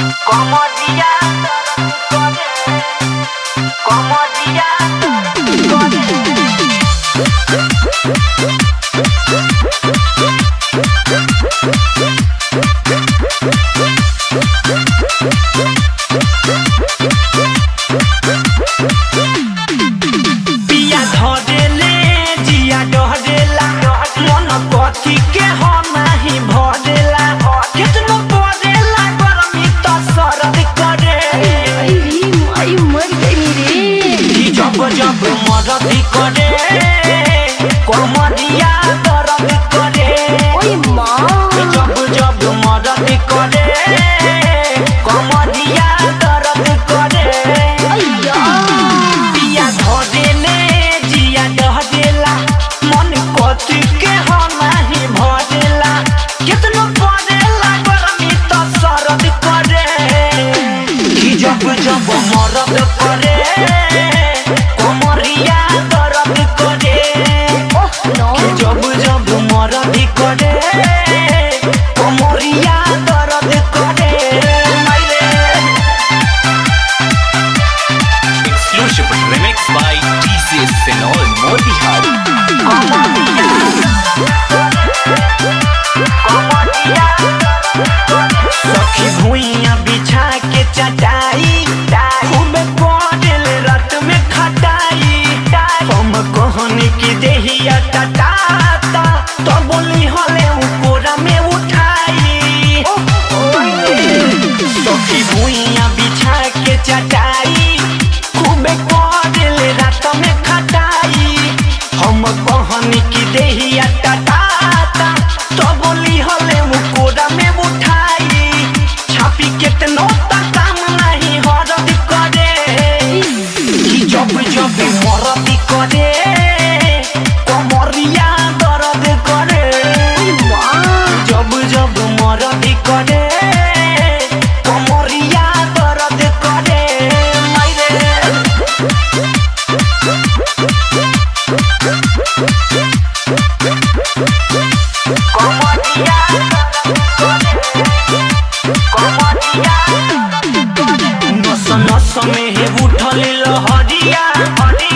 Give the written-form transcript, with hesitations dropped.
Comodia, comodia, पिया धरेले जिया डहरेला मन कथी के हो नाही भरेला कितनो परेला गरमी त सरद करे आई मर गई रे। जब जब मरद करे कमरिया दर्द करे ओए माँ जब जब मरद करे कमरिया दर्द करे अय्या पिया धरेले जिया डहरेला मन कथी के हो नाही भरेला कितनो परेला गरमी त सरद करे जब जब मरद करे कमरिया दर्द करे ओह नो जब जब मरद करे कमरिया दर्द करे मायरे Exclusive remix by TCS Senol Motihari. सखी भुइया बिछा के चटाई खूब पड़ल रात में खटाई हम कहनी की देहिया टटाता तो बोली हले कोरा में उठाई सखी भुइया बिछा के चटाई खूब पड़ल रात में खटाई हम कहनी की देहिया टटाता तो बोली हले कोरा में उठाई छापी केतनो तक काम नहीं हरद करे कि जब जब मरद करे कमरिया दर्द करे जब जब मरद करे कमरिया दर्द करे मायरे कमरिया कमरिया नस नस में है उठल लहरिया हली